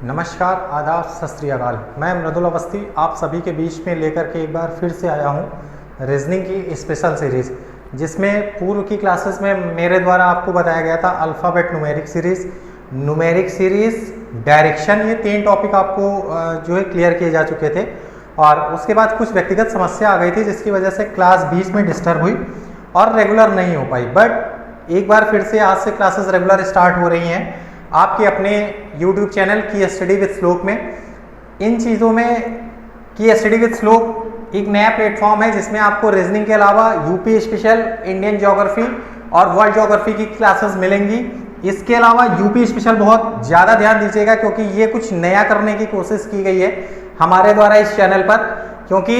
नमस्कार, आदाब, सत श्री अकाल। मैं मृदुल अवस्थी आप सभी के बीच में लेकर के एक बार फिर से आया हूँ रीजनिंग की स्पेशल सीरीज़, जिसमें पूर्व की क्लासेस में मेरे द्वारा आपको बताया गया था अल्फ़ाबेट न्यूमेरिक सीरीज़, डायरेक्शन, ये 3 टॉपिक आपको जो है क्लियर किए जा चुके थे। और उसके बाद कुछ व्यक्तिगत समस्या आ गई थी जिसकी वजह से क्लास बीच में डिस्टर्ब हुई और रेगुलर नहीं हो पाई। बट एक बार फिर से आज से क्लासेस रेगुलर स्टार्ट हो रही हैं आपके अपने YouTube चैनल की स्टडी विद श्लोक में। इन चीज़ों में की स्टडी विद श्लोक एक नया प्लेटफॉर्म है जिसमें आपको रीजनिंग के अलावा यूपी स्पेशल, इंडियन ज्योग्राफी और वर्ल्ड ज्योग्राफी की क्लासेस मिलेंगी। इसके अलावा यूपी स्पेशल बहुत ज़्यादा ध्यान दीजिएगा क्योंकि ये कुछ नया करने की कोशिश की गई है हमारे द्वारा इस चैनल पर, क्योंकि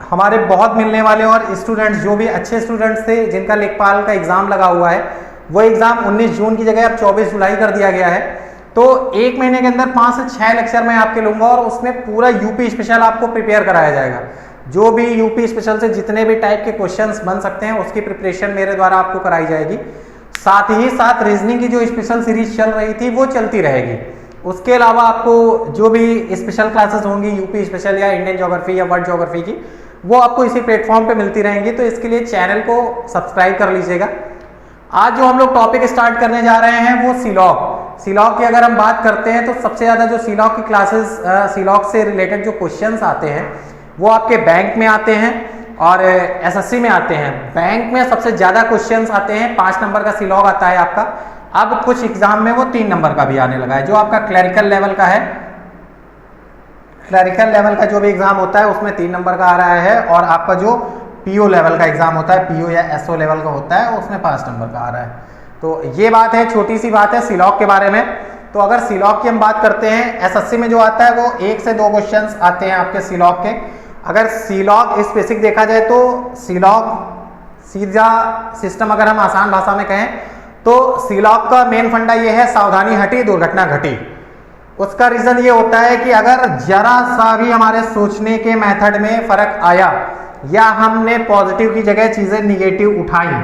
हमारे बहुत मिलने वाले और स्टूडेंट्स जो भी अच्छे स्टूडेंट्स थे जिनका लेखपाल का एग्ज़ाम लगा हुआ है, वो एग्ज़ाम 19 जून की जगह अब 24 जुलाई कर दिया गया है। तो एक महीने के अंदर 5 से 6 लेक्चर मैं आपके लूँगा और उसमें पूरा यूपी स्पेशल आपको प्रिपेयर कराया जाएगा। जो भी यूपी स्पेशल से जितने भी टाइप के क्वेश्चंस बन सकते हैं उसकी प्रिपरेशन मेरे द्वारा आपको कराई जाएगी। साथ ही साथ रीजनिंग की जो स्पेशल सीरीज चल रही थी वो चलती रहेगी। उसके अलावा आपको जो भी स्पेशल क्लासेस होंगी यूपी स्पेशल या इंडियन ज्योग्राफी या वर्ल्ड ज्योग्राफी की, वो आपको इसी प्लेटफॉर्म पे मिलती रहेंगी। तो इसके लिए चैनल को सब्सक्राइब कर लीजिएगा। आज जो हम लोग टॉपिक स्टार्ट करने जा रहे हैं वो सीलॉग की अगर हम बात करते हैं तो सबसे ज़्यादा जो सीलॉग की क्लासेस, सीलॉग से रिलेटेड जो क्वेश्चंस आते हैं वो आपके बैंक में आते हैं और एसएससी में आते हैं। बैंक में सबसे ज़्यादा क्वेश्चंस आते हैं, 5 नंबर का सीलॉग आता है आपका। अब कुछ एग्जाम में वो 3 नंबर का भी आने लगा है। जो आपका क्लरिकल लेवल का है, क्लरिकल लेवल का जो भी एग्जाम होता है उसमें 3 नंबर का आ रहा है, और आपका जो पीओ लेवल का एग्जाम होता है, पीओ या एसओ लेवल का होता है, उसमें 5 नंबर का आ रहा है। तो ये बात है, छोटी सी बात है सीलॉग के बारे में। तो अगर सीलॉग की हम बात करते हैं, एसएससी में जो आता है वो 1 से 2 क्वेश्चंस आते हैं आपके सीलॉग के। अगर सीलॉग स्पेसिफिक देखा जाए तो सीलॉग सीधा सिस्टम, अगर हम आसान भाषा में कहें तो सीलॉग का मेन फंडा ये है, सावधानी हटी दुर्घटना घटी। उसका रीजन ये होता है कि अगर जरा सा भी हमारे सोचने के मेथड में फर्क आया या हमने पॉजिटिव की जगह चीजें निगेटिव उठाई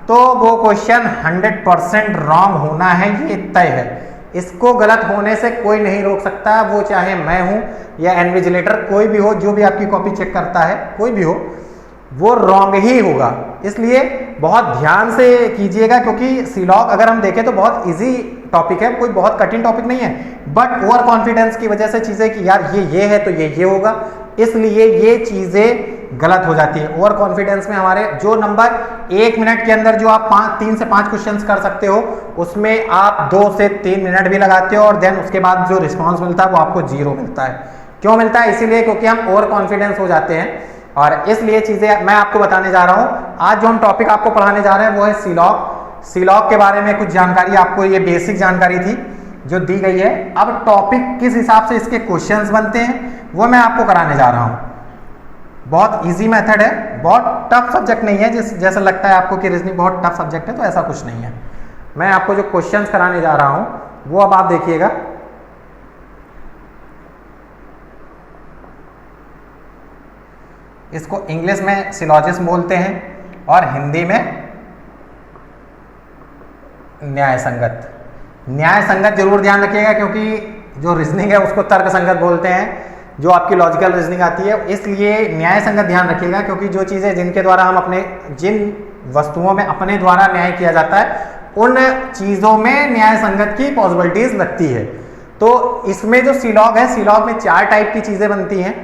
तो वो क्वेश्चन 100% रॉन्ग होना है, ये तय है। इसको गलत होने से कोई नहीं रोक सकता, वो चाहे मैं हूं या इन्विजिलेटर, कोई भी हो, जो भी आपकी कॉपी चेक करता है, कोई भी हो, वो रॉन्ग ही होगा। इसलिए बहुत ध्यान से कीजिएगा, क्योंकि सीलॉग अगर हम देखें तो बहुत इजी टॉपिक है, कोई बहुत कठिन टॉपिक नहीं है। बट ओवर कॉन्फिडेंस की वजह से चीजें कि यार ये है तो ये होगा, इसलिए ये चीजें गलत हो जाती है। ओवर कॉन्फिडेंस में हमारे जो नंबर 1 मिनट के अंदर जो आप 3 से 5 क्वेश्चंस कर सकते हो, उसमें आप 2 से 3 मिनट भी लगाते हो और देन उसके बाद जो रिस्पांस मिलता है वो आपको 0 मिलता है। क्यों मिलता है? इसीलिए क्योंकि हम ओवर कॉन्फिडेंस हो जाते हैं, और इसलिए चीजें मैं आपको बताने जा रहा हूं। आज जो हम टॉपिक आपको पढ़ाने जा रहे हैं वो है सीलॉग के बारे में कुछ जानकारी, आपको ये बेसिक जानकारी थी जो दी गई है। अब टॉपिक किस हिसाब से इसके क्वेश्चंस बनते हैं वो मैं आपको कराने जा रहा हूं। बहुत इजी मेथड है, बहुत टफ सब्जेक्ट नहीं है जैसा लगता है आपको कि रीजनिंग बहुत टफ सब्जेक्ट है, तो ऐसा कुछ नहीं है। मैं आपको जो क्वेश्चंस कराने जा रहा हूं वो अब आप देखिएगा। इसको इंग्लिश में सिलॉजिज्म बोलते हैं और हिंदी में न्याय संगत जरूर ध्यान रखिएगा, क्योंकि जो रीजनिंग है उसको तर्क संगत बोलते हैं, जो आपकी लॉजिकल रीजनिंग आती है। इसलिए न्याय संगत ध्यान रखिएगा, क्योंकि जो चीज़ें जिनके द्वारा हम जिन वस्तुओं में अपने द्वारा न्याय किया जाता है उन चीज़ों में न्याय संगत की पॉसिबिलिटीज लगती है। तो इसमें जो सीलॉग है, सीलॉग में 4 टाइप की चीज़ें बनती हैं,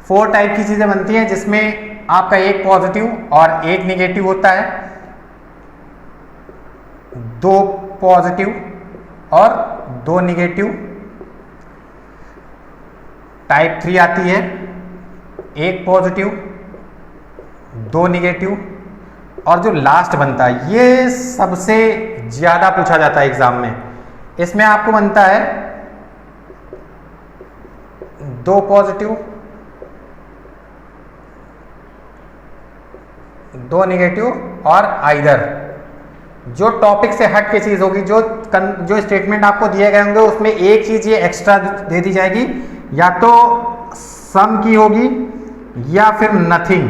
4 टाइप की चीज़ें बनती हैं, जिसमें आपका एक पॉजिटिव और एक निगेटिव होता है, 2 पॉजिटिव और 2 निगेटिव। टाइप 3 आती है, 1 पॉजिटिव 2 निगेटिव, और जो लास्ट बनता है ये सबसे ज्यादा पूछा जाता है एग्जाम में। इसमें आपको बनता है 2 पॉजिटिव 2 निगेटिव और आइदर। जो टॉपिक से हट के चीज होगी, जो स्टेटमेंट आपको दिए गए होंगे उसमें एक चीज ये एक्स्ट्रा दे दी जाएगी, या तो सम की होगी या फिर नथिंग,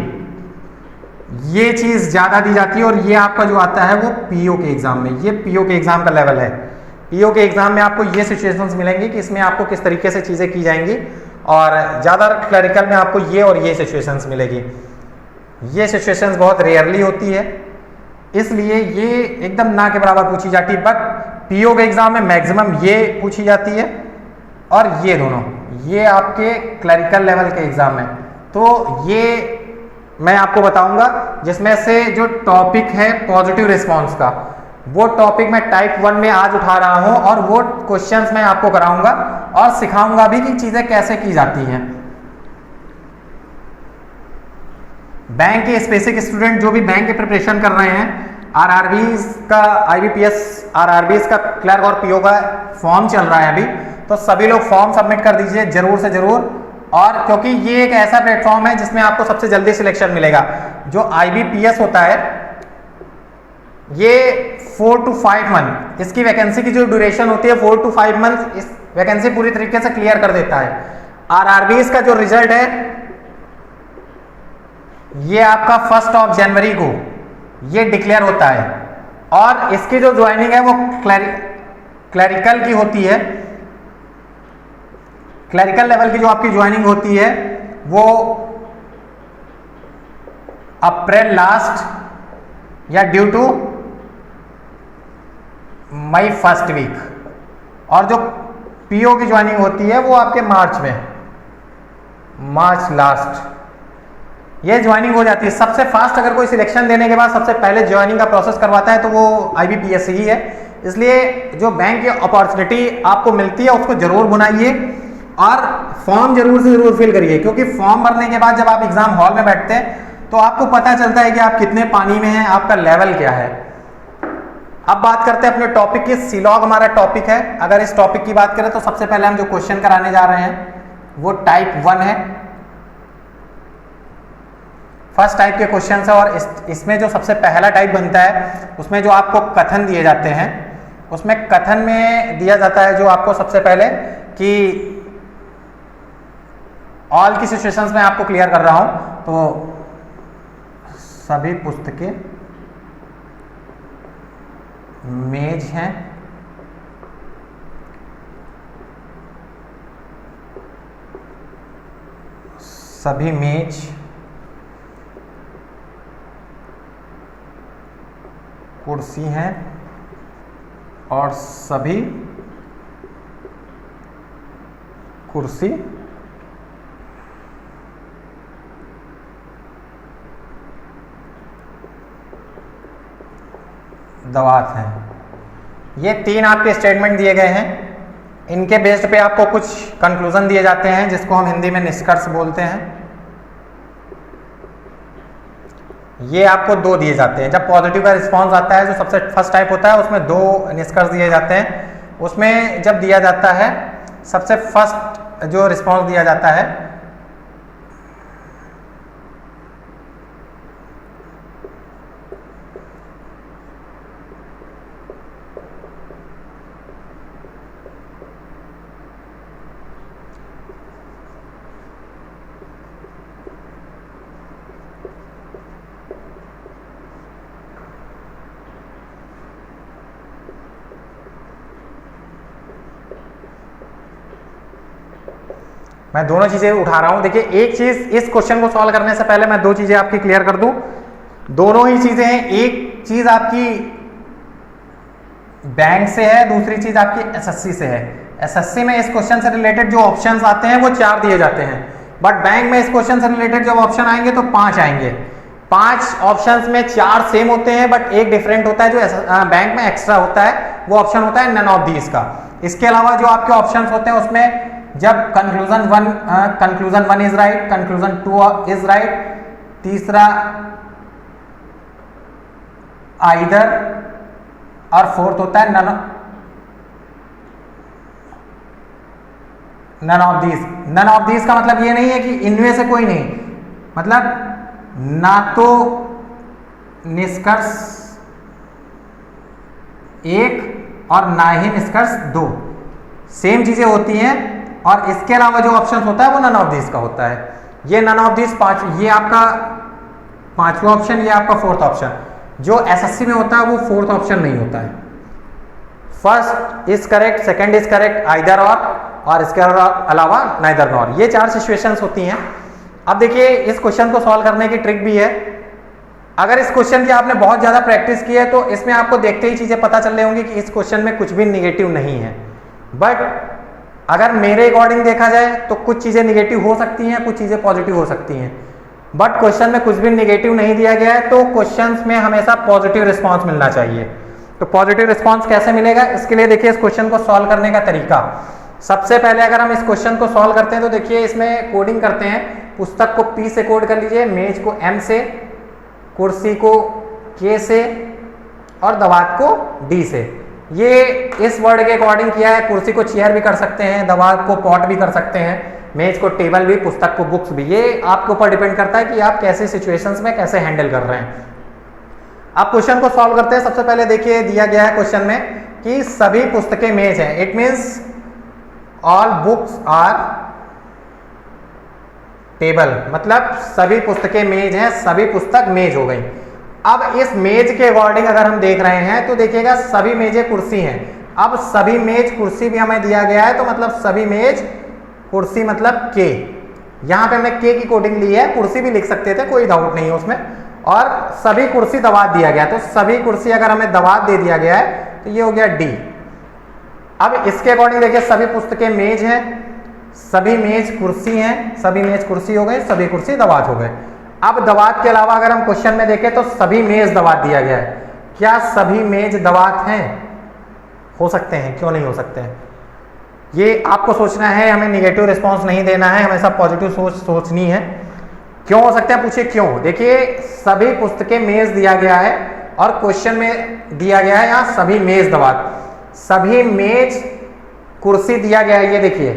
ये चीज ज्यादा दी जाती है। और ये आपका जो आता है वो पीओ के एग्जाम में, ये पीओ के एग्जाम का लेवल है। पीओ के एग्जाम में आपको ये सिचुएशंस मिलेंगी कि इसमें आपको किस तरीके से चीज़ें की जाएंगी, और ज़्यादा क्लरिकल में आपको ये और ये सिचुएशंस मिलेगी। ये सिचुएशंस बहुत रेयरली होती है, इसलिए ये एकदम ना के बराबर पूछी जाती है। बट पीओ के एग्जाम में मैक्सिमम ये पूछी जाती है और ये दोनों, ये आपके क्लरिकल लेवल के एग्जाम में। तो ये मैं आपको बताऊंगा, जिसमें से जो टॉपिक है पॉजिटिव रिस्पॉन्स का, वो टॉपिक मैं टाइप 1 में आज उठा रहा हूं, और वो क्वेश्चंस मैं आपको कराऊंगा और सिखाऊंगा भी कि चीजें कैसे की जाती हैं। बैंक के स्पेसिफिक स्टूडेंट जो भी बैंक की प्रिपरेशन कर रहे हैं, आरआरबीज का, आईबीपीएस आरआरबीज का क्लर्क और पीओ का फॉर्म चल रहा है अभी, तो सभी लोग फॉर्म सबमिट कर दीजिए जरूर से जरूर। और क्योंकि ये एक ऐसा प्लेटफॉर्म है जिसमें आपको सबसे जल्दी सिलेक्शन मिलेगा। जो आईबीपीएस होता है ये 4 to 5 मंथ, इसकी वैकेंसी की जो ड्यूरेशन होती है 4 to 5 मंथ, इस वैकेंसी पूरी तरीके से क्लियर कर देता है। आरआरबीज का जो रिजल्ट है ये आपका 1 जनवरी को ये डिक्लेयर होता है, और इसकी जो ज्वाइनिंग है वो क्लरिकल की होती है। क्लरिकल लेवल की जो आपकी ज्वाइनिंग होती है वो अप्रैल लास्ट या due to May first week, और जो पीओ की ज्वाइनिंग होती है वो आपके मार्च में, मार्च लास्ट ये ज्वाइनिंग हो जाती है। सबसे फास्ट अगर कोई सिलेक्शन देने के बाद सबसे पहले ज्वाइनिंग का प्रोसेस करवाता है तो वो आईबीपीएस ही है। इसलिए जो बैंक की अपॉर्चुनिटी आपको मिलती है उसको जरूर बुनाइए और फॉर्म जरूर से जरूर फिल करिए, क्योंकि फॉर्म भरने के बाद जब आप एग्जाम हॉल में बैठते हैं तो आपको पता चलता है कि आप कितने पानी में हैं, आपका लेवल क्या है। अब बात करते हैं अपने टॉपिक की। सीलॉग हमारा टॉपिक है। अगर इस टॉपिक की बात करें तो सबसे पहले हम जो क्वेश्चन कराने जा रहे हैं वो टाइप 1 है, फर्स्ट टाइप के क्वेश्चन है। और इसमें जो सबसे पहला टाइप बनता है उसमें जो आपको कथन दिए जाते हैं, उसमें कथन में दिया जाता है जो आपको सबसे पहले कि ऑल की सिचुएशंस में आपको क्लियर कर रहा हूं, तो सभी पुस्तकें मेज हैं, सभी मेज कुर्सी हैं, और सभी कुर्सी दवात हैं। ये 3 आपके स्टेटमेंट दिए गए हैं। इनके बेस्ड पे आपको कुछ कंक्लूजन दिए जाते हैं जिसको हम हिंदी में निष्कर्ष बोलते हैं। ये आपको 2 दिए जाते हैं। जब पॉजिटिव का रिस्पांस आता है जो सबसे फर्स्ट टाइप होता है उसमें 2 निष्कर्ष दिए जाते हैं। उसमें जब दिया जाता है सबसे फर्स्ट जो रिस्पांस दिया जाता है मैं दोनों चीजें उठा रहा हूं। देखिए एक चीज, इस क्वेश्चन को सॉल्व करने से पहले मैं 2 चीजें आपकी क्लियर कर दूं। दोनों ही चीजें हैं। एक चीज आपकी बैंक से है, दूसरी चीज आपकी एसएससी से है। एसएससी में इस क्वेश्चन से रिलेटेड जो ऑप्शंस आते हैं वो 4 दिए जाते हैं, बट बैंक में इस क्वेश्चन से रिलेटेड जब ऑप्शन आएंगे तो 5 आएंगे। 5 ऑप्शंस में 4 सेम होते हैं, बट एक डिफरेंट होता है जो बैंक में एक्स्ट्रा होता है, वो ऑप्शन होता है नन ऑफ दीज का। इसके अलावा जो आपके ऑप्शंस होते हैं उसमें जब conclusion 1 is right, conclusion 2 is right, तीसरा आइदर, और फोर्थ होता है none of these. None of these का मतलब ये नहीं है कि इनमें से कोई नहीं, मतलब ना तो निष्कर्ष 1 और ना ही निष्कर्ष 2, सेम चीजें होती हैं। और इसके अलावा जो ऑप्शन होता है वो नन ऑफ दिस का होता है। ये नन ऑफ दिस 5, ये आपका 5वां ऑप्शन, ये आपका 4th ऑप्शन। जो एसएससी में होता है वो 4th ऑप्शन नहीं होता है। First is correct, second is correct, either और इसके अलावा नाइदर नॉर, ये 4 सिचुएशंस होती हैं। अब देखिए इस क्वेश्चन को सॉल्व करने की ट्रिक भी है। अगर इस क्वेश्चन की आपने बहुत ज्यादा प्रैक्टिस की है तो इसमें आपको देखते ही चीजें पता चल रही होंगी कि इस क्वेश्चन में कुछ भी निगेटिव नहीं है। बट अगर मेरे अकॉर्डिंग देखा जाए तो कुछ चीजें निगेटिव हो सकती हैं, कुछ चीजें पॉजिटिव हो सकती हैं। बट क्वेश्चन में कुछ भी निगेटिव नहीं दिया गया है, तो क्वेश्चंस में हमेशा पॉजिटिव रिस्पॉन्स मिलना चाहिए। तो पॉजिटिव रिस्पॉन्स कैसे मिलेगा, इसके लिए देखिए इस क्वेश्चन को सॉल्व करने का तरीका। सबसे पहले अगर हम इस क्वेश्चन को सॉल्व करते हैं तो देखिए इसमें कोडिंग करते हैं। पुस्तक को P से कोड कर लीजिए, मेज को M से, कुर्सी को K से और दवात को D से। ये इस वर्ड के अकॉर्डिंग किया है। कुर्सी को चेयर भी कर सकते हैं, दवात को पॉट भी कर सकते हैं, मेज को टेबल भी, पुस्तक को बुक्स भी। ये आपके ऊपर डिपेंड करता है कि आप कैसे सिचुएशंस में कैसे हैंडल कर रहे हैं। अब क्वेश्चन को सॉल्व करते हैं। सबसे पहले देखिए दिया गया है क्वेश्चन में कि सभी पुस्तकें मेज हैं। It means all books are table, मतलब सभी पुस्तकें मेज हैं, सभी पुस्तक मेज हो गई। अब इस मेज के अकॉर्डिंग अगर हम देख रहे हैं तो देखिएगा सभी मेजें कुर्सी हैं। अब सभी मेज कुर्सी भी हमें दिया गया है, तो मतलब सभी मेज कुर्सी मतलब के। यहाँ पे हमने के की कोडिंग ली है, कुर्सी भी लिख सकते थे, कोई डाउट नहीं है उसमें। और सभी कुर्सी दवात दिया गया, तो सभी कुर्सी अगर हमें दवात दे दिया गया है तो ये हो गया डी। अब इसके अकॉर्डिंग देखिए सभी पुस्तकें मेज हैं, सभी मेज कुर्सी हैं, सभी मेज कुर्सी हो गए, सभी कुर्सी दवात हो गए। अब दवात के अलावा अगर हम क्वेश्चन में देखें तो सभी मेज दवात दिया गया है। क्या सभी मेज दवात हैं? हो सकते हैं, क्यों नहीं हो सकते हैं? ये आपको सोचना है, हमें निगेटिव रिस्पॉन्स नहीं देना है, हमेशा पॉजिटिव सोचनी है। क्यों हो सकते हैं पूछिए क्यों। देखिए सभी पुस्तकें मेज दिया गया है और क्वेश्चन में दिया गया है यहाँ सभी मेज दवात, सभी मेज कुर्सी दिया गया है, ये देखिए,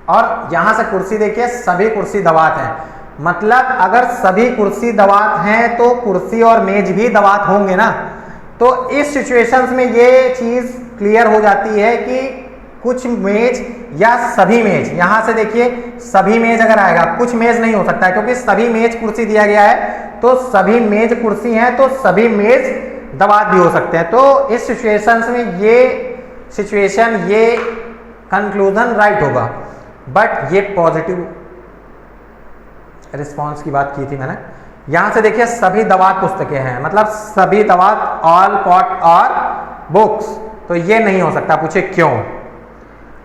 और यहां से कुर्सी देखिए सभी कुर्सी दवात हैं। मतलब अगर सभी कुर्सी दवात हैं तो कुर्सी और मेज भी दवात होंगे ना। तो इस सिचुएशंस में ये चीज क्लियर हो जाती है कि कुछ मेज या सभी मेज, यहां से देखिए सभी मेज अगर आएगा, कुछ मेज नहीं हो सकता है क्योंकि सभी मेज कुर्सी दिया गया है, तो सभी मेज कुर्सी हैं तो सभी मेज दवात भी हो सकते हैं। तो इस सिचुएशंस में ये सिचुएशन, ये कंक्लूजन राइट होगा। बट ये पॉजिटिव रिस्पॉन्स की बात की थी मैंने। यहां से देखिए सभी दवात पुस्तकें हैं, मतलब सभी दवात, ऑल पॉट और बुक्स, तो ये नहीं हो सकता। पूछे क्यों।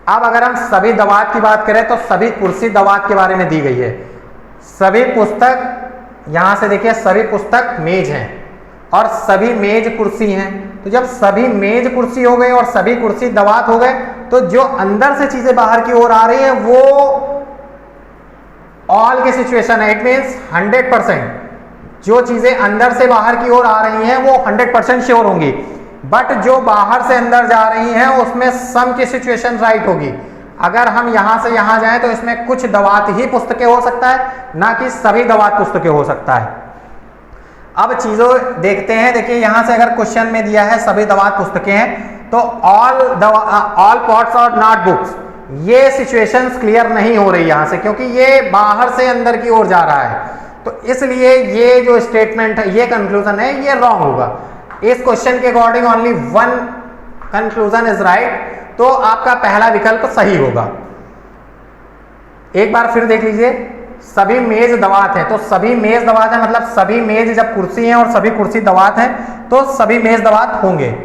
अब अगर हम सभी दवात की बात करें तो सभी कुर्सी दवात के बारे में दी गई है, सभी पुस्तक, यहां से देखिए सभी पुस्तक मेज हैं और सभी मेज कुर्सी हैं। तो जब सभी मेज कुर्सी हो गए और सभी कुर्सी दवात हो गए तो जो अंदर से चीजें बाहर की ओर आ रही है वो ऑल की सिचुएशन है। इट मीन्स 100% जो चीजें अंदर से बाहर की ओर आ रही हैं वो 100% श्योर होंगी। बट जो बाहर से अंदर जा रही हैं उसमें सम की सिचुएशन राइट होगी। अगर हम यहां से यहां जाएं तो इसमें कुछ दवात ही पुस्तकें हो सकता है, ना कि सभी दवात पुस्तकें हो सकता है। अब चीजों देखते हैं। देखिए यहां से अगर क्वेश्चन में दिया है सभी दवात पुस्तकें हैं तो ऑल पॉट्स और नॉट बुक्स, ये सिचुएशंस क्लियर नहीं हो रही यहां से, क्योंकि ये बाहर से अंदर की ओर जा रहा है। तो इसलिए ये जो स्टेटमेंट है, ये कंक्लूजन है, ये रॉन्ग होगा। इस क्वेश्चन के according only one conclusion is right, तो आपका पहला विकल्प सही होगा। एक बार फिर देख लीजिए, सभी मेज दवात है, तो सभी मेज दवात है मतलब सभी मेज जब कुर्सी हैं और सभी कुर्सी दवात हैं तो सभी मेज दवात होंगे,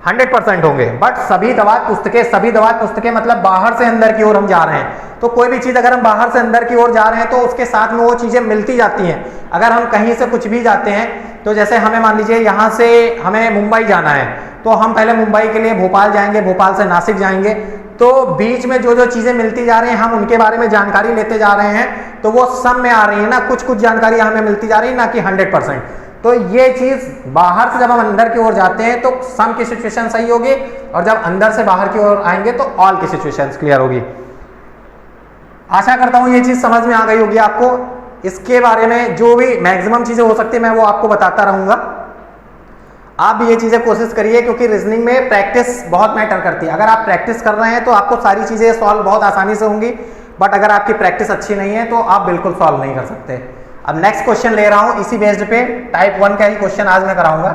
100% होंगे। बट सभी दवात पुस्तकें, सभी दवात पुस्तकें मतलब बाहर से अंदर की ओर हम जा रहे हैं। तो कोई भी चीज अगर हम बाहर से अंदर की ओर जा रहे हैं तो उसके साथ में वो चीजें मिलती जाती हैं। अगर हम कहीं से कुछ भी जाते हैं तो जैसे हमें मान लीजिए यहाँ से हमें मुंबई जाना है, तो हम पहले मुंबई के लिए भोपाल जाएंगे, भोपाल से नासिक जाएंगे, तो बीच में जो जो चीजें मिलती जा रही हैं हम उनके बारे में जानकारी लेते जा रहे हैं, तो वो सब में आ रही है ना, कुछ कुछ जानकारी हमें मिलती जा रही है, ना कि 100%। तो ये चीज बाहर से जब हम अंदर की ओर जाते हैं तो सम की सिचुएशन सही होगी, और जब अंदर से बाहर की ओर आएंगे तो ऑल की सिचुएशन क्लियर होगी। आशा करता हूं ये चीज समझ में आ गई होगी आपको। इसके बारे में जो भी मैक्सिमम चीजें हो सकती है मैं वो आपको बताता रहूंगा। आप भी ये चीजें कोशिश करिए, क्योंकि रीजनिंग में प्रैक्टिस बहुत मैटर करती है। अगर आप प्रैक्टिस कर रहे हैं तो आपको सारी चीजें सॉल्व बहुत आसानी से होंगी, बट अगर आपकी प्रैक्टिस अच्छी नहीं है तो आप बिल्कुल सॉल्व नहीं कर सकते। अब नेक्स्ट क्वेश्चन ले रहा हूं इसी बेस्ड पे, टाइप 1 का ही क्वेश्चन आज मैं कराऊंगा।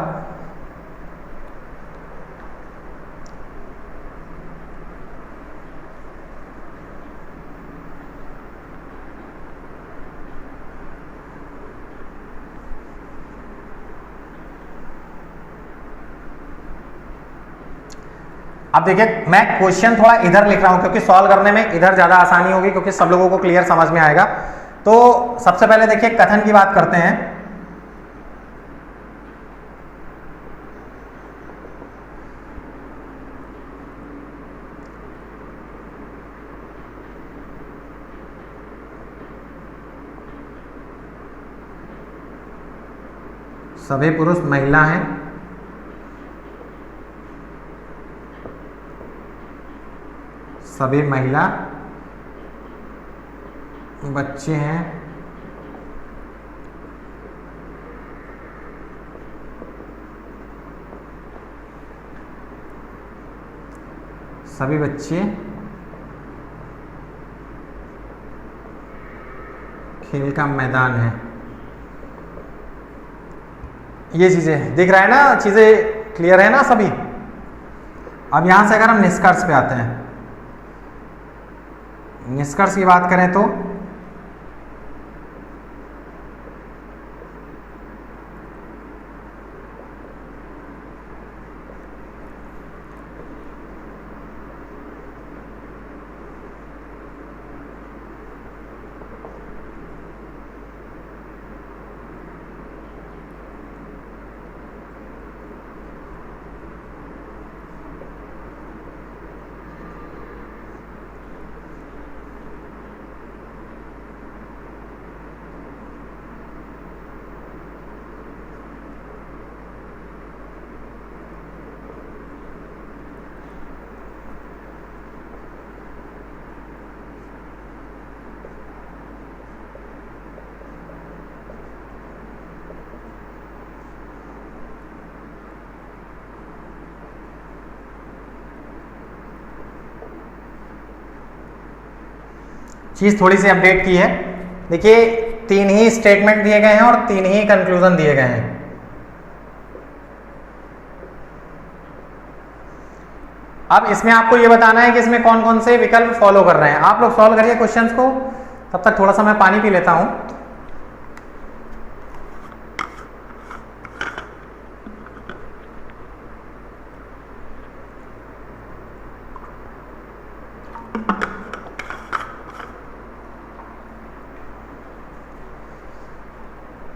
अब देखिए मैं क्वेश्चन थोड़ा इधर लिख रहा हूं क्योंकि सॉल्व करने में इधर ज्यादा आसानी होगी, क्योंकि सब लोगों को क्लियर समझ में आएगा। तो सबसे पहले देखिए कथन की बात करते हैं। सभी पुरुष महिला हैं, सभी महिला बच्चे हैं, सभी बच्चे खेल का मैदान है। ये चीजें दिख रहा है ना, चीजें क्लियर है ना सभी। अब यहां से अगर हम निष्कर्ष पे आते हैं, निष्कर्ष की बात करें तो चीज थोड़ी सी अपडेट की है। देखिए 3 ही स्टेटमेंट दिए गए हैं और 3 ही कंक्लूजन दिए गए हैं। अब इसमें आपको ये बताना है कि इसमें कौन कौन से विकल्प फॉलो कर रहे हैं। आप लोग सॉल्व करिए क्वेश्चंस को, तब तक थोड़ा सा मैं पानी पी लेता हूं।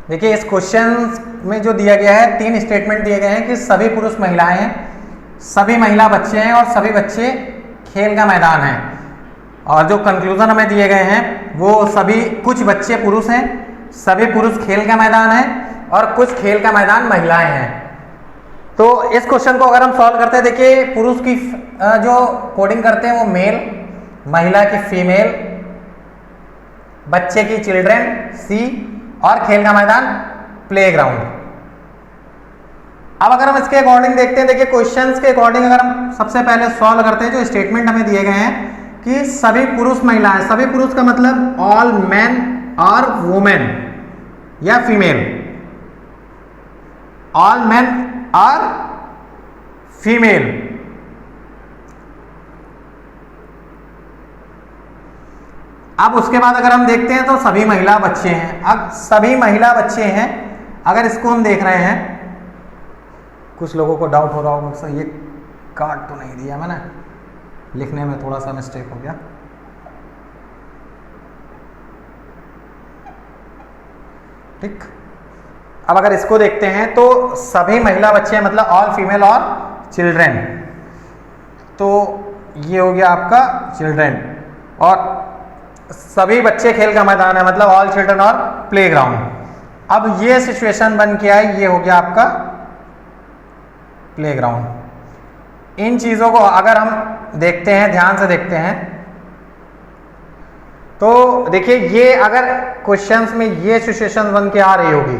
देखिए इस क्वेश्चन में जो दिया गया है 3 स्टेटमेंट दिए गए हैं कि सभी पुरुष महिलाएं हैं, सभी महिला बच्चे हैं और सभी बच्चे खेल का मैदान है। और जो कंक्लूजन हमें दिए गए हैं वो सभी कुछ बच्चे पुरुष हैं, सभी पुरुष खेल का मैदान है और कुछ खेल का मैदान महिलाएं हैं। तो इस क्वेश्चन को अगर हम सॉल्व करते हैं, देखिए पुरुष की जो कोडिंग करते हैं वो मेल, महिला की फीमेल, बच्चे की चिल्ड्रेन सी और खेल का मैदान प्लेग्राउंड। अब अगर हम इसके अकॉर्डिंग देखते हैं, देखिए क्वेश्चंस के अकॉर्डिंग अगर हम सबसे पहले सॉल्व करते हैं, जो स्टेटमेंट हमें दिए गए हैं कि सभी पुरुष महिलाएं, सभी पुरुष का मतलब ऑल मैन और वुमेन या फीमेल, ऑल मैन और फीमेल। अब उसके बाद अगर हम देखते हैं तो सभी महिला बच्चे हैं। अब सभी महिला बच्चे हैं, अगर इसको हम देख रहे हैं, कुछ लोगों को डाउट हो रहा होगा सर ये काट तो नहीं दिया मैंने, लिखने में थोड़ा सा मिस्टेक हो गया। ठीक, अब अगर इसको देखते हैं तो सभी महिला बच्चे हैं मतलब ऑल फीमेल और चिल्ड्रेन, तो ये हो गया आपका चिल्ड्रेन। और सभी बच्चे खेल का मैदान है मतलब ऑल चिल्ड्रन और प्लेग्राउंड। अब ये सिचुएशन बन के आई, ये हो गया आपका प्लेग्राउंड। इन चीजों को अगर हम देखते हैं, ध्यान से देखते हैं, तो देखिए ये अगर क्वेश्चंस में ये सिचुएशन बन के आ रही होगी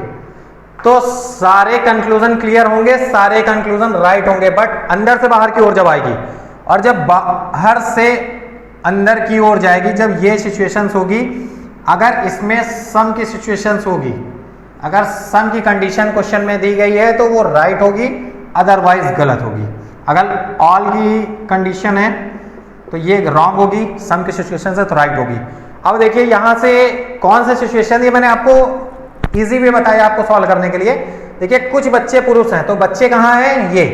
तो सारे कंक्लूजन क्लियर होंगे, सारे कंक्लूजन राइट होंगे, बट अंदर से बाहर की ओर जब आएगी और जब बाहर से अंदर की ओर जाएगी, जब ये सिचुएशंस होगी, अगर इसमें सम की सिचुएशंस होगी, अगर सम की कंडीशन क्वेश्चन में दी गई है तो वो राइट होगी, अदरवाइज गलत होगी। अगर ऑल की कंडीशन है तो ये रॉन्ग होगी, सम की सिचुएशन से तो राइट होगी। अब देखिए यहां से कौन सा सिचुएशन, ये मैंने आपको इजी वे बताया आपको सॉल्व करने के लिए। देखिए कुछ बच्चे पुरुष हैं, तो बच्चे कहाँ हैं, ये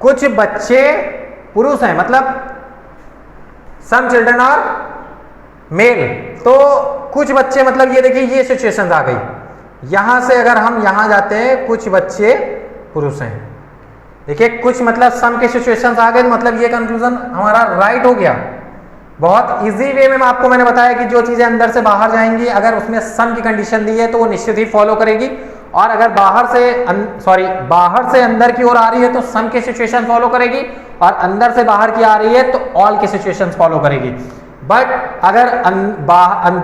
कुछ बच्चे पुरुष हैं, मतलब सम चिल्ड्रन आर मेल। तो कुछ बच्चे, मतलब ये देखिए ये सिचुएशन आ गई, यहां से अगर हम यहां जाते हैं कुछ बच्चे पुरुष हैं, देखिए कुछ मतलब सम के सिचुएशंस आ गए, मतलब ये कंक्लूजन हमारा राइट हो गया। बहुत इजी वे में आपको मैंने बताया कि जो चीजें अंदर से बाहर जाएंगी, अगर उसमें सम की कंडीशन दी है तो वो निश्चित ही फॉलो करेगी, और अगर बाहर से अंदर की ओर आ रही है तो सम के सिचुएशन फॉलो करेगी, और अंदर से बाहर की आ रही है तो ऑल के सिचुएशन फॉलो करेगी। बट अगर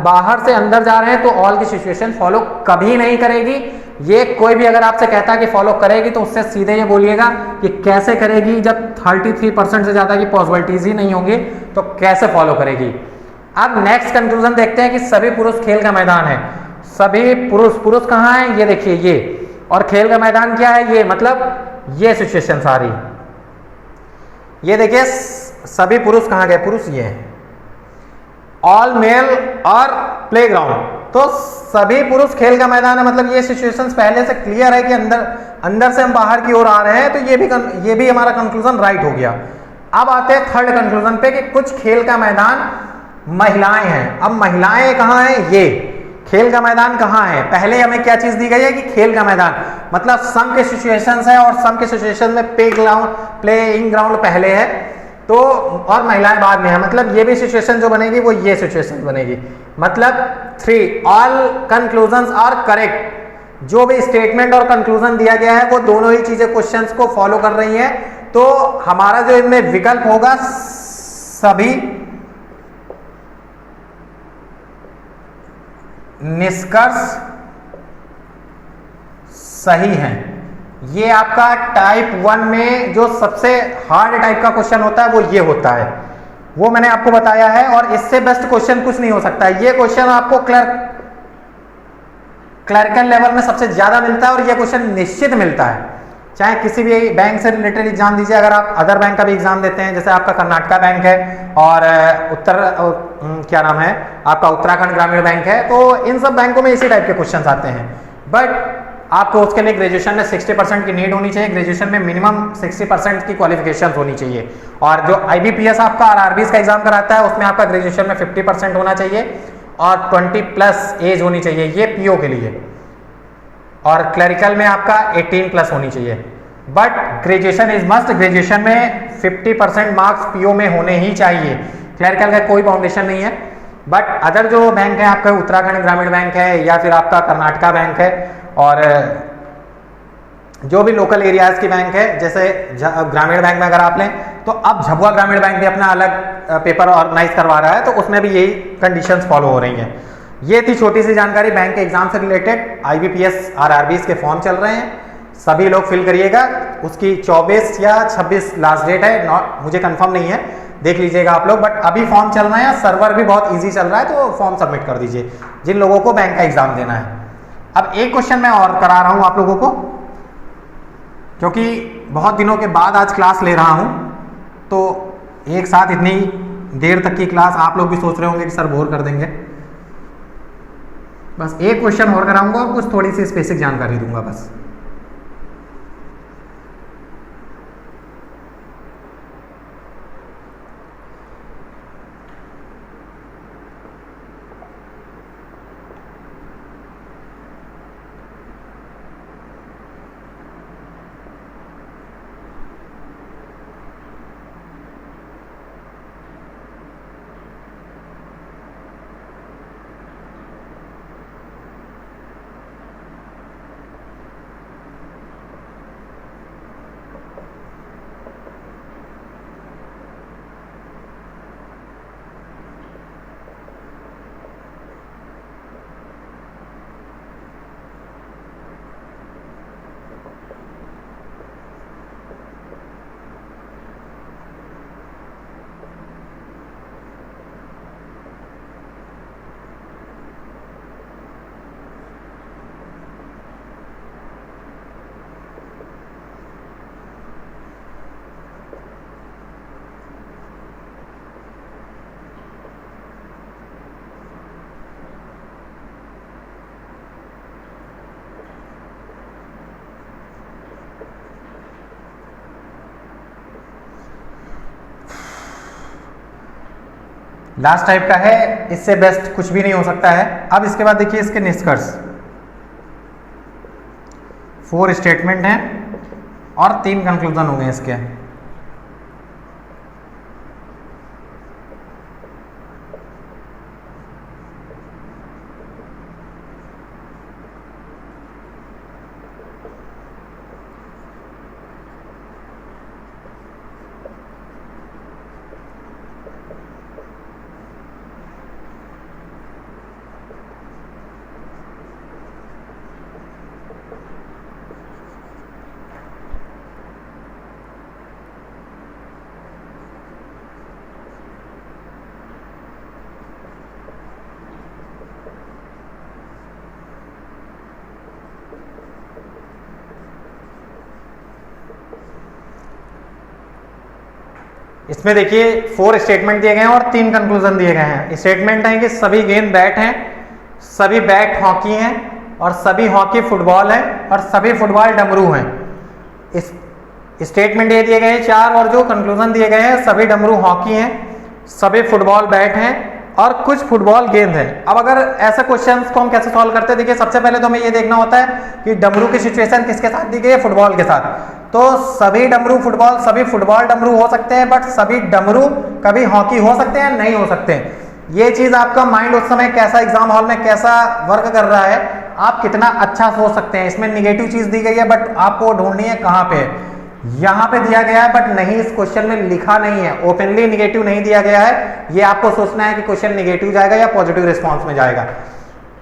बाहर से अंदर जा रहे हैं तो ऑल की सिचुएशन फॉलो कभी नहीं करेगी। ये कोई भी अगर आपसे कहता है कि फॉलो करेगी तो उससे सीधे ये बोलिएगा कि कैसे करेगी, जब 33% से ज्यादा की पॉसिबिलिटीज ही नहीं होंगी तो कैसे फॉलो करेगी। अब नेक्स्ट कंक्लूजन देखते हैं कि सभी पुरुष खेल का मैदान है। सभी पुरुष कहाँ है, ये देखिए ये, और खेल का मैदान क्या है, ये मतलब ये सिचुएशन सारी, ये देखिए सभी पुरुष कहाँ गए, पुरुष ये हैं, ऑल मेल और प्लेग्राउंड। तो सभी पुरुष खेल का मैदान है, मतलब ये सिचुएशंस पहले से क्लियर है कि अंदर से हम बाहर की ओर आ रहे हैं, तो ये भी हमारा कंक्लूजन राइट हो गया। अब आते हैं थर्ड कंक्लूजन पे कि कुछ खेल का मैदान महिलाएं हैं। अब महिलाएं कहाँ हैं, ये खेल का मैदान कहाँ है, पहले हमें क्या चीज दी गई है कि खेल का मैदान, मतलब सम के सिचुएशंस है, और सम के सिचुएशन में प्लेइंग ग्राउंड पहले है तो, और महिलाएं बाद में है, मतलब ये भी सिचुएशन जो बनेगी वो ये सिचुएशन बनेगी। मतलब 3 ऑल कंक्लूजन्स आर करेक्ट। जो भी स्टेटमेंट और कंक्लूजन दिया गया है वो दोनों ही चीजें क्वेश्चंस को फॉलो कर रही हैं। तो हमारा जो इनमें विकल्प होगा सभी निष्कर्ष सही हैं। ये आपका टाइप 1 में जो सबसे हार्ड टाइप का क्वेश्चन होता है वो ये होता है, वो मैंने आपको बताया है, और इससे बेस्ट क्वेश्चन कुछ नहीं हो सकता है। ये क्वेश्चन आपको क्लर्कल लेवल में सबसे ज्यादा मिलता है, और ये क्वेश्चन निश्चित मिलता है, चाहे किसी भी बैंक से रिलेटेड एग्जाम दीजिए। अगर आप अदर बैंक का भी एग्जाम देते हैं, जैसे आपका कर्नाटका बैंक है और क्या नाम है आपका उत्तराखंड ग्रामीण बैंक है, तो इन सब बैंकों में इसी टाइप के क्वेश्चंस आते हैं। बट आपको उसके लिए ग्रेजुएशन में 60% की नीड होनी चाहिए, ग्रेजुएशन में मिनिमम 60% की क्वालिफिकेशन होनी चाहिए, और जो IBPS आपका RRBs का एग्जाम कराता है उसमें आपका ग्रेजुएशन में 50% होना चाहिए, और 20+ एज होनी चाहिए, ये PO के लिए, और क्लरिकल में आपका 18+ होनी चाहिए। But graduation is must, graduation में 50% मार्क्स PO में होने ही चाहिए, क्लरिकल का कोई फाउंडेशन नहीं है। बट अदर जो बैंक है आपका उत्तराखंड ग्रामीण बैंक है, या फिर आपका कर्नाटका बैंक है, और जो भी लोकल एरियाज की बैंक है, जैसे ग्रामीण बैंक में अगर आप लें तो अब झबुआ ग्रामीण बैंक भी अपना अलग पेपर ऑर्गेनाइज करवा रहा है, तो उसमें भी यही कंडीशंस फॉलो हो रही हैं। ये थी छोटी सी जानकारी बैंक के एग्जाम से रिलेटेड। IBPS RRBs के फॉर्म चल रहे हैं, सभी लोग फिल करिएगा। उसकी 24 या 26 लास्ट डेट है, मुझे कंफर्म नहीं है, देख लीजिएगा आप लोग। बट अभी फॉर्म चल रहे हैं, सर्वर भी बहुत ईजी चल रहा है, तो फॉर्म सबमिट कर दीजिए जिन लोगों को बैंक का एग्जाम देना है। अब एक क्वेश्चन मैं और करा रहा हूं आप लोगों को, क्योंकि बहुत दिनों के बाद आज क्लास ले रहा हूं, तो एक साथ इतनी देर तक की क्लास आप लोग भी सोच रहे होंगे कि सर बोर कर देंगे। बस एक क्वेश्चन और कराऊंगा और कुछ थोड़ी सी स्पेसिफिक जानकारी दूंगा बस। लास्ट टाइप का है, इससे बेस्ट कुछ भी नहीं हो सकता है। अब इसके बाद देखिए इसके निष्कर्ष, 4 स्टेटमेंट हैं और 3 कंक्लूजन होंगे इसके। इसमें देखिए 4 स्टेटमेंट दिए गए हैं और 3 कंक्लूजन दिए गए हैं। स्टेटमेंट है कि सभी गेंद बैट हैं, सभी बैट हॉकी हैं और सभी हॉकी फुटबॉल हैं और सभी फुटबॉल डमरू हैं। इस स्टेटमेंट ये दिए गए हैं 4 और जो कंक्लूजन दिए गए हैं सभी डमरू हॉकी हैं, सभी फुटबॉल बैट हैं और कुछ फुटबॉल गेंद है। अब अगर ऐसे क्वेश्चंस को हम कैसे सॉल्व करते हैं, देखिए सबसे पहले तो हमें ये देखना होता है कि डमरू की सिचुएशन किसके साथ दी गई है, फुटबॉल के साथ। तो सभी डमरू फुटबॉल, सभी फुटबॉल डमरू हो सकते हैं, बट सभी डमरू कभी हॉकी हो सकते हैं, नहीं हो सकते हैं। ये चीज आपका माइंड उस समय कैसा एग्जाम हॉल में कैसा वर्क कर रहा है, आप कितना अच्छा सोच सकते हैं। इसमें निगेटिव चीज दी गई है बट आपको ढूंढनी है कहाँ पे, यहाँ पे दिया गया है बट नहीं, इस क्वेश्चन में लिखा नहीं है, ओपनली निगेटिव नहीं दिया गया है। ये आपको सोचना है कि क्वेश्चन निगेटिव जाएगा या पॉजिटिव रिस्पॉन्स में जाएगा।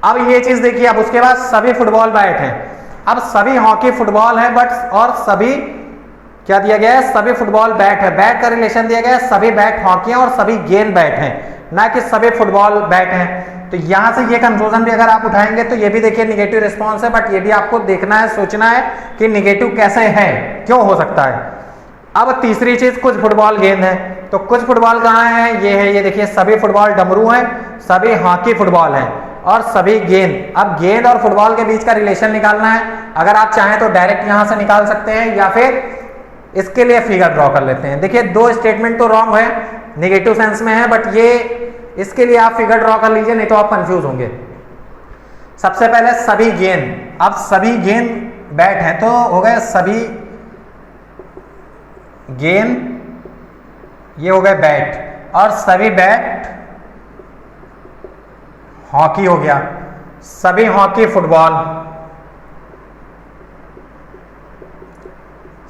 अब ये चीज देखिए, अब उसके बाद सभी फुटबॉल बैट है, अब सभी हॉकी फुटबॉल है बट और सभी क्या दिया गया है, सभी फुटबॉल बैट है। बैट का रिलेशन दिया गया है, सभी बैट हॉकी हैं और सभी गेंद बैट हैं, ना कि सभी फुटबॉल बैट हैं। तो यहां से ये कंक्लूजन भी अगर आप उठाएंगे तो ये भी देखिए निगेटिव रिस्पॉन्स है, बट ये भी आपको देखना है, सोचना है कि निगेटिव कैसे है, क्यों हो सकता है। अब तीसरी चीज, कुछ फुटबॉल गेंद है, तो कुछ फुटबॉल कहाँ है, ये है, ये देखिए सभी फुटबॉल डमरू हैं, सभी हॉकी फुटबॉल हैं और सभी गेंद। अब गेंद और फुटबॉल के बीच का रिलेशन निकालना है, अगर आप चाहें तो डायरेक्ट यहां से निकाल सकते हैं या फिर इसके लिए फिगर ड्रॉ कर लेते हैं। देखिए 2 स्टेटमेंट तो रॉन्ग है, निगेटिव सेंस में है, बट ये इसके लिए आप फिगर ड्रॉ कर लीजिए, नहीं तो आप कंफ्यूज होंगे। सबसे पहले सभी गेंद, अब सभी गेंद बैट हैं तो हो गए सभी गेंद, ये हो गए बैट और सभी बैट हॉकी हो गया, सभी हॉकी फुटबॉल,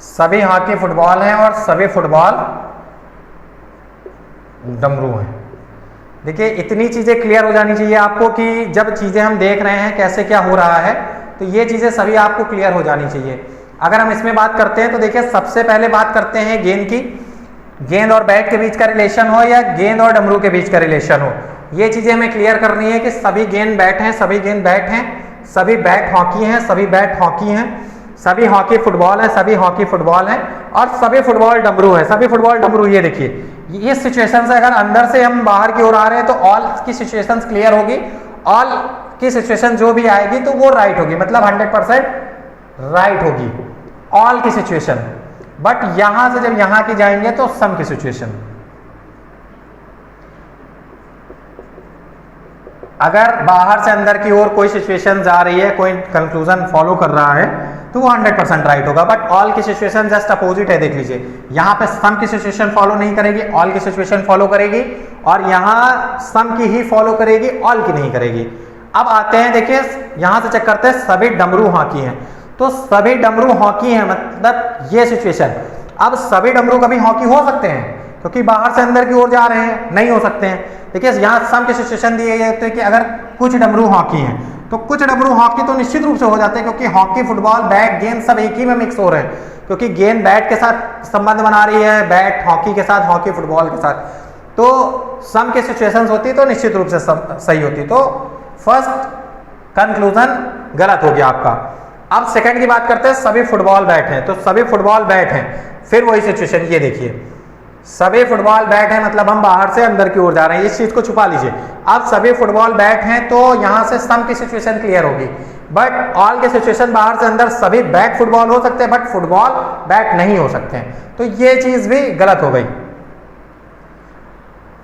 सभी हॉकी फुटबॉल हैं और सभी फुटबॉल डमरू हैं। देखिए इतनी चीजें क्लियर हो जानी चाहिए आपको कि जब चीजें हम देख रहे हैं कैसे क्या हो रहा है, तो ये चीजें सभी आपको क्लियर हो जानी चाहिए। अगर हम इसमें बात करते हैं तो देखिए सबसे पहले बात करते हैं गेंद की, गेंद और बैट के बीच का रिलेशन हो या गेंद और डमरू के बीच का रिलेशन हो, ये चीजें हमें क्लियर करनी है कि सभी गेंद बैट हैं, सभी गेंद बैट हैं, सभी बैट हॉकी हैं, सभी बैट हॉकी हैं, सभी हॉकी फुटबॉल है, सभी हॉकी फुटबॉल है और सभी फुटबॉल डमरू है, सभी फुटबॉल डमरू। ये देखिए ये सिचुएशन से अगर अंदर से हम बाहर की ओर आ रहे हैं तो ऑल की सिचुएशंस क्लियर होगी, ऑल की सिचुएशन जो भी आएगी तो वो राइट होगी, मतलब 100% राइट होगी ऑल की सिचुएशन। बट यहां से जब यहां की जाएंगे तो सम की सिचुएशन, अगर बाहर से अंदर की ओर कोई सिचुएशन जा रही है, कोई कंक्लूजन फॉलो कर रहा है तो वो 100% राइट होगा। बट ऑल की सिचुएशन जस्ट अपोजिट है, देख लीजिए यहाँ पे सम की सिचुएशन फॉलो नहीं करेगी, ऑल की सिचुएशन फॉलो करेगी और यहाँ सम की ही फॉलो करेगी, ऑल की नहीं करेगी। अब आते हैं, देखिए यहां से चेक करते हैं, सभी डमरू हॉकी हैं, तो सभी डमरू हॉकी हैं मतलब ये सिचुएशन। अब सभी डमरू कभी हॉकी हो सकते हैं क्योंकि बाहर से अंदर की ओर जा रहे हैं, नहीं हो सकते हैं। देखिए यहाँ सम की सिचुएशन दी गई है तो कि अगर कुछ डमरू हॉकी हैं तो कुछ डमरू हॉकी तो निश्चित रूप से हो जाते हैं, क्योंकि हॉकी फुटबॉल बैट गेंद सब एक ही में मिक्स हो रहे हैं, क्योंकि गेंद बैट के साथ संबंध बना रही है, बैट हॉकी के साथ, हॉकी फुटबॉल के साथ। तो सम की सिचुएशंस होती तो निश्चित रूप से सही होती। तो फर्स्ट कंक्लूजन गलत हो गया आपका। अब सेकंड की बात करते हैं, सभी फुटबॉल बैट हैं, तो सभी फुटबॉल बैट हैं, फिर वही सिचुएशन, ये देखिए सभी फुटबॉल बैट हैं मतलब हम बाहर से अंदर की ओर जा रहे हैं, इस चीज को छुपा लीजिए। अब सभी फुटबॉल बैट हैं तो यहां से सम की सिचुएशन क्लियर होगी, बट ऑल के सिचुएशन बाहर से अंदर सभी बैट फुटबॉल हो सकते हैं बट फुटबॉल बैट नहीं हो सकते हैं, तो ये चीज भी गलत हो गई।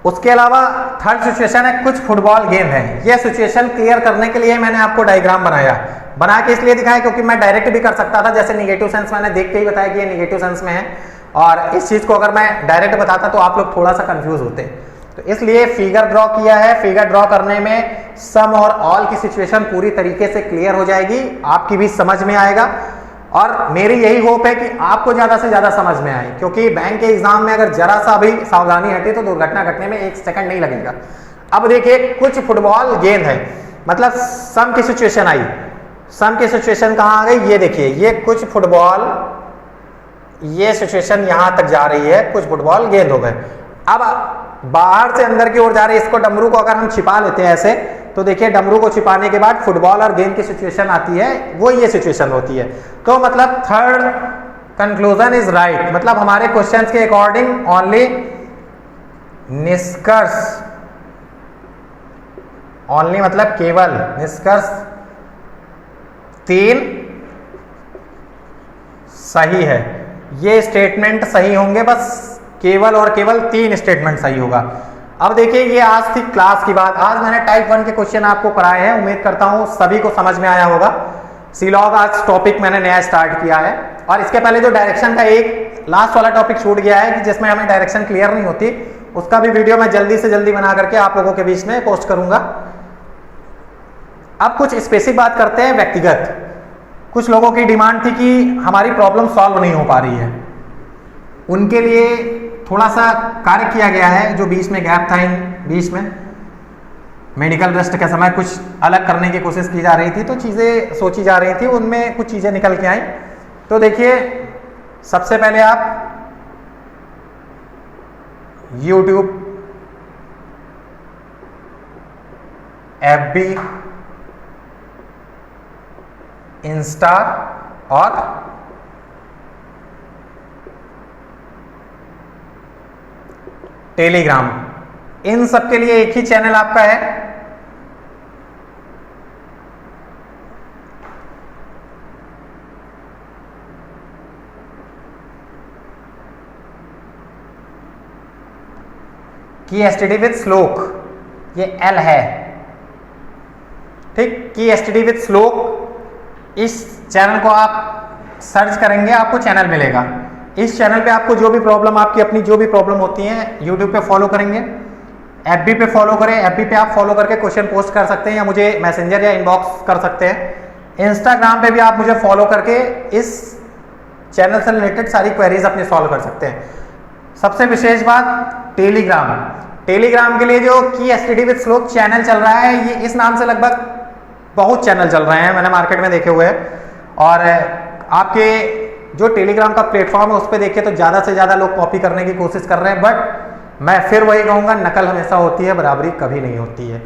उसके अलावा थर्ड सिचुएशन है कुछ फुटबॉल गेंद है। ये सिचुएशन क्लियर करने के लिए मैंने आपको डायग्राम बना के इसलिए दिखाया क्योंकि मैं डायरेक्ट भी कर सकता था, जैसे निगेटिव सेंस मैंने देख के ही बताया कि ये निगेटिव सेंस में है, और इस चीज को अगर मैं डायरेक्ट बताता तो आप लोग थोड़ा सा कंफ्यूज होते। तो इसलिए फिगर ड्रॉ किया है। फिगर ड्रॉ करने में सम और ऑल की सिचुएशन पूरी तरीके से क्लियर हो जाएगी, आपकी भी समझ में आएगा, और मेरी यही होप है कि आपको ज्यादा से ज्यादा समझ में आए, क्योंकि बैंक के एग्जाम में अगर जरा सा भी सावधानी हटे तो दुर्घटना घटने में 1 सेकंड नहीं लगेगा। अब देखिए कुछ फुटबॉल गेंद है, मतलब सम की सिचुएशन आई। सम की सिचुएशन कहां आ गई, ये देखिए, ये कुछ फुटबॉल, ये सिचुएशन यहां तक जा रही है, कुछ फुटबॉल गेंद हो गए। अब बाहर से अंदर की ओर जा रही है, इसको डमरू को अगर हम छिपा लेते हैं ऐसे, तो देखिए डमरू को छिपाने के बाद फुटबॉल और गेंद की सिचुएशन आती है, वो ये सिचुएशन होती है। तो मतलब थर्ड कंक्लूजन इज राइट, मतलब हमारे क्वेश्चंस के अकॉर्डिंग ओनली निष्कर्ष, ओनली मतलब केवल निष्कर्ष 3 सही है। ये स्टेटमेंट सही होंगे, बस केवल और केवल 3 स्टेटमेंट सही होगा। अब देखिए ये आज थी क्लास की बात, आज मैंने टाइप 1 के क्वेश्चन आपको कराए हैं, उम्मीद करता हूं सभी को समझ में आया होगा। सीलॉग आज टॉपिक मैंने नया स्टार्ट किया है, और इसके पहले जो डायरेक्शन का एक लास्ट वाला टॉपिक छूट गया है कि जिसमें हमें डायरेक्शन क्लियर नहीं होती, उसका भी वीडियो मैं जल्दी से जल्दी बना करके आप लोगों के बीच में पोस्ट करूंगा। अब कुछ स्पेसिफिक बात करते हैं व्यक्तिगत। कुछ लोगों की डिमांड थी कि हमारी प्रॉब्लम सॉल्व नहीं हो पा रही है, उनके लिए थोड़ा सा कार्य किया गया है। जो बीच में गैप था, इन बीच में मेडिकल रेस्ट के समय कुछ अलग करने की कोशिश की जा रही थी, तो चीज़ें सोची जा रही थी, उनमें कुछ चीज़ें निकल के आई। तो देखिए सबसे पहले आप YouTube, FB, इंस्टा और टेलीग्राम, इन सब के लिए एक ही चैनल आपका है, की एसटीडी विद श्लोक, ये एल है, ठीक। की एसटीडी विद श्लोक, इस चैनल को आप सर्च करेंगे आपको चैनल मिलेगा। इस चैनल पे आपको जो भी प्रॉब्लम, आपकी अपनी जो भी प्रॉब्लम होती है, यूट्यूब पे फॉलो करेंगे, FB पे फॉलो करें, FB पे आप फॉलो करके क्वेश्चन पोस्ट कर सकते हैं या मुझे मैसेंजर या इनबॉक्स कर सकते हैं। इंस्टाग्राम पे भी आप मुझे फॉलो करके इस चैनल से रिलेटेड सारी क्वेरीज अपनी सॉल्व कर सकते हैं। सबसे विशेष बात, टेलीग्राम, टेलीग्राम के लिए जो की एसटीडी विद श्लोक चैनल चल रहा है, ये इस नाम से लगभग बहुत चैनल चल रहे हैं, मैंने मार्केट में देखे हुए हैं। और आपके जो टेलीग्राम का प्लेटफॉर्म है उस पर देखिए तो ज़्यादा से ज़्यादा लोग कॉपी करने की कोशिश कर रहे हैं, बट मैं फिर वही कहूँगा, नकल हमेशा होती है, बराबरी कभी नहीं होती है।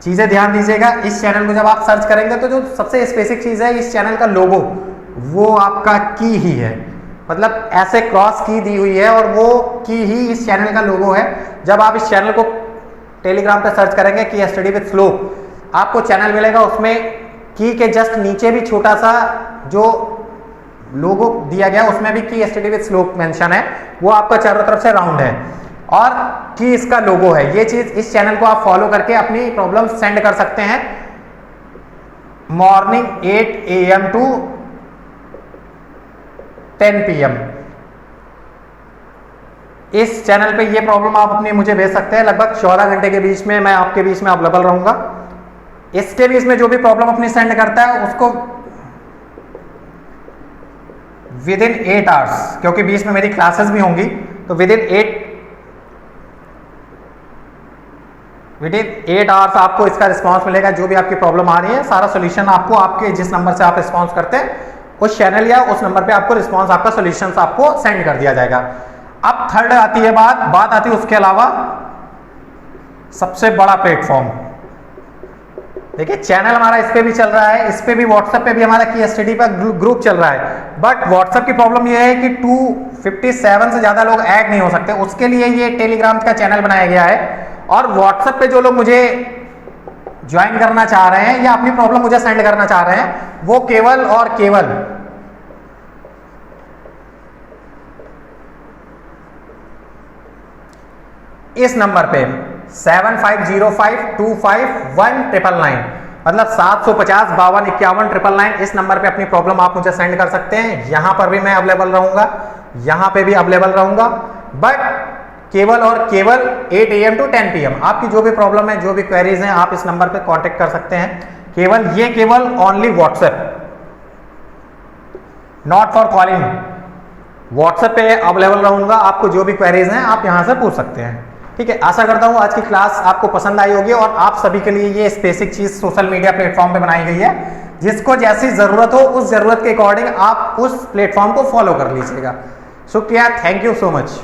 चीज़ें ध्यान दीजिएगा। इस चैनल को जब आप सर्च करेंगे तो जो सबसे स्पेसिफिक चीज़ है इस चैनल का लोगो, वो आपका की ही है, मतलब ऐसे क्रॉस की दी हुई है और वो की ही इस चैनल का लोगो है। जब आप इस चैनल को टेलीग्राम पे सर्च करेंगे की स्टडी विद श्लोक, आपको चैनल मिलेगा, उसमें की के जस्ट नीचे भी छोटा सा जो लोगो दिया गया उसमें भी की स्टडी विद श्लोक मेंशन है, वो आपका चारों तरफ से राउंड है और की इसका लोगो है। ये चीज, इस चैनल को आप फॉलो करके अपनी प्रॉब्लम सेंड कर सकते हैं मॉर्निंग 8 AM टू 10 PM। इस चैनल पे ये प्रॉब्लम आप अपनी मुझे भेज सकते हैं, लगभग 14 घंटे के बीच में मैं आपके बीच में अवेलेबल रहूंगा। इसके बीच में जो भी प्रॉब्लम अपनी सेंड करता है उसको विद इन 8 आवर्स, क्योंकि बीच में मेरी क्लासेस भी होंगी, तो विद इन 8 आवर्स आपको इसका रिस्पांस मिलेगा। जो भी आपकी प्रॉब्लम आ रही है सारा सोल्यूशन आपको, आपके जिस नंबर से आप रिस्पांस करते हैं उस चैनल या उस नंबर पे आपको रिस्पांस, आपका सोल्यूशन आपको सेंड कर दिया जाएगा। अब थर्ड आती है बात आती है उसके अलावा सबसे बड़ा प्लेटफॉर्म। देखिए चैनल हमारा इस पे भी चल रहा है, इस पे भी, व्हाट्सएप पे भी हमारा की स्टडी पर ग्रुप चल रहा है, बट व्हाट्सएप की प्रॉब्लम ये है कि 257 से ज्यादा लोग ऐड नहीं हो सकते। उसके लिए ये टेलीग्राम का चैनल बनाया गया है और व्हाट्सएप पे जो लोग मुझे ज्वाइन करना चाह रहे हैं या अपनी प्रॉब्लम मुझे सेंड करना चाह रहे हैं, वो केवल और केवल इस नंबर पे 7505251999 मतलब 750 52 51 999 इस नंबर पे अपनी प्रॉब्लम आप मुझे सेंड कर सकते हैं। यहां पर भी मैं अवेलेबल रहूंगा, यहां पे भी अवेलेबल रहूंगा, बट केवल और केवल 8 AM to 10 PM आपकी जो भी प्रॉब्लम है, जो भी क्वेरीज हैं, आप इस नंबर पे कांटेक्ट कर सकते हैं। केवल only WhatsApp, not for calling. WhatsApp पे अवेलेबल रहूंगा, आपको जो भी क्वेरीज हैं आप यहां से पूछ सकते हैं। ठीक है, आशा करता हूं आज की क्लास आपको पसंद आई होगी और आप सभी के लिए ये बेसिक चीज सोशल मीडिया प्लेटफॉर्म पे बनाई गई है। जिसको जैसी जरूरत हो उस जरूरत के अकॉर्डिंग आप उस प्लेटफॉर्म को फॉलो कर लीजिएगा। शुक्रिया, थैंक यू सो मच।